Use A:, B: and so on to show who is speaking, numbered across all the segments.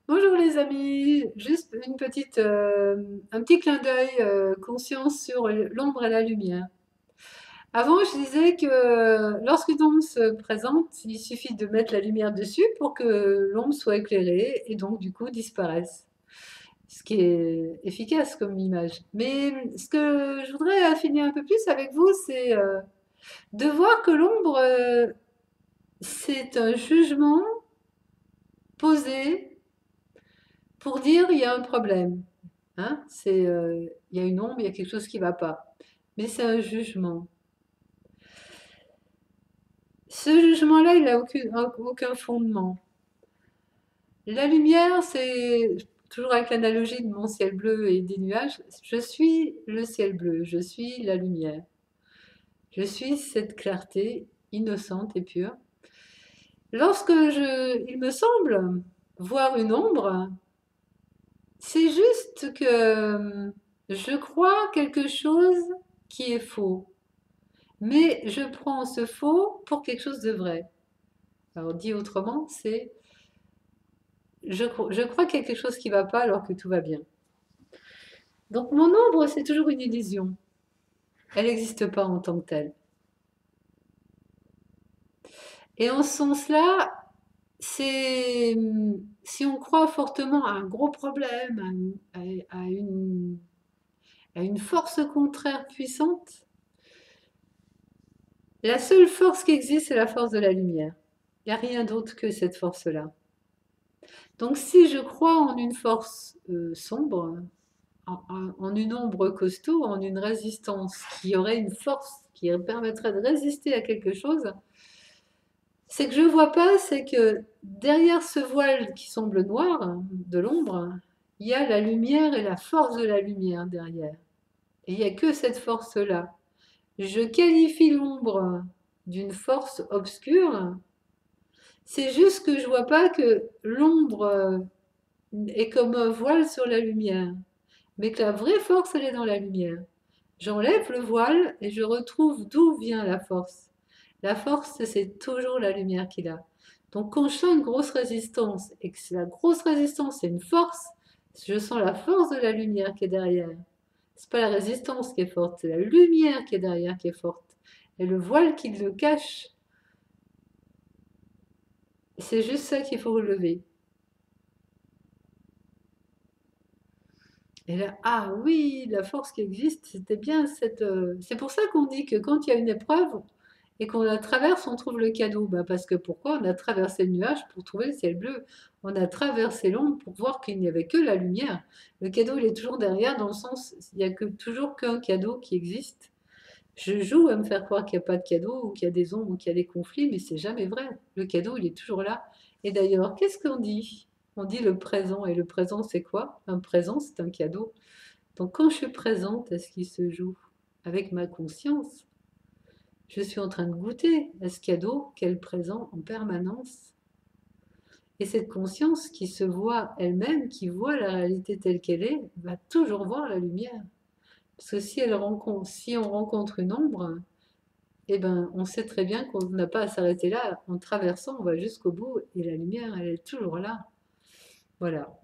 A: Bonjour les amis, juste un petit clin d'œil conscience sur l'ombre et la lumière. Avant, je disais que lorsqu'une ombre se présente, il suffit de mettre la lumière dessus pour que l'ombre soit éclairée et donc du coup disparaisse. Ce qui est efficace comme image. Mais ce que je voudrais affiner un peu plus avec vous, c'est de voir que l'ombre, c'est un jugement posé pour dire il y a un problème. Hein, il y a une ombre, il y a quelque chose qui ne va pas. Mais c'est un jugement. Ce jugement-là, il n'a aucun fondement. La lumière, c'est toujours avec l'analogie de mon ciel bleu et des nuages. Je suis le ciel bleu, je suis la lumière. Je suis cette clarté innocente et pure. Il me semble voir une ombre, c'est juste que je crois quelque chose qui est faux. Mais je prends ce faux pour quelque chose de vrai. Alors dit autrement, c'est je crois qu'il y a quelque chose qui ne va pas alors que tout va bien. Donc mon ombre, c'est toujours une illusion. Elle n'existe pas en tant que telle. Et en ce sens-là, c'est si on croit fortement à un gros problème, à une force contraire puissante, la seule force qui existe, c'est la force de la lumière. Il n'y a rien d'autre que cette force-là. Donc si je crois en une force sombre, en une ombre costaud, en une résistance qui aurait une force qui permettrait de résister à quelque chose, c'est que je ne vois pas, c'est que derrière ce voile qui semble noir, de l'ombre, il y a la lumière et la force de la lumière derrière. Et il n'y a que cette force-là. Je qualifie l'ombre d'une force obscure, c'est juste que je ne vois pas que l'ombre est comme un voile sur la lumière, mais que la vraie force, elle est dans la lumière. J'enlève le voile et je retrouve d'où vient la force. La force, c'est toujours la lumière qu'il a. Donc quand je sens une grosse résistance et que la grosse résistance c'est une force, je sens la force de la lumière qui est derrière. C'est pas la résistance qui est forte, c'est la lumière qui est derrière qui est forte. Et le voile qui le cache, c'est juste ça qu'il faut relever. Et là, ah oui, la force qui existe, c'était bien cette. C'est pour ça qu'on dit que quand il y a une épreuve et qu'on la traverse, on trouve le cadeau. Bah parce que pourquoi? On a traversé le nuage pour trouver le ciel bleu. On a traversé l'ombre pour voir qu'il n'y avait que la lumière. Le cadeau, il est toujours derrière, dans le sens, il n'y a toujours qu'un cadeau qui existe. Je joue à me faire croire qu'il n'y a pas de cadeau, ou qu'il y a des ombres, ou qu'il y a des conflits, mais c'est jamais vrai. Le cadeau, il est toujours là. Et d'ailleurs, qu'est-ce qu'on dit? On dit le présent. Et le présent, c'est quoi? Un présent, c'est un cadeau. Donc quand je suis présente à ce qui se joue, avec ma conscience, je suis en train de goûter à ce cadeau qu'elle présente en permanence. Et cette conscience qui se voit elle-même, qui voit la réalité telle qu'elle est, va toujours voir la lumière. Parce que si on rencontre une ombre, eh ben, on sait très bien qu'on n'a pas à s'arrêter là. En traversant, on va jusqu'au bout et la lumière, elle est toujours là. Voilà.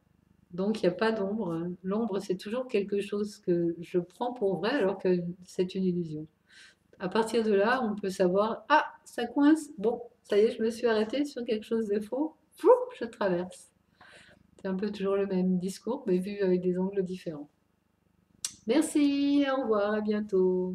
A: Donc, il n'y a pas d'ombre. L'ombre, c'est toujours quelque chose que je prends pour vrai alors que c'est une illusion. À partir de là, on peut savoir, ah, ça coince, bon, ça y est, je me suis arrêtée sur quelque chose de faux, Fou, je traverse. C'est un peu toujours le même discours, mais vu avec des angles différents. Merci, au revoir, à bientôt.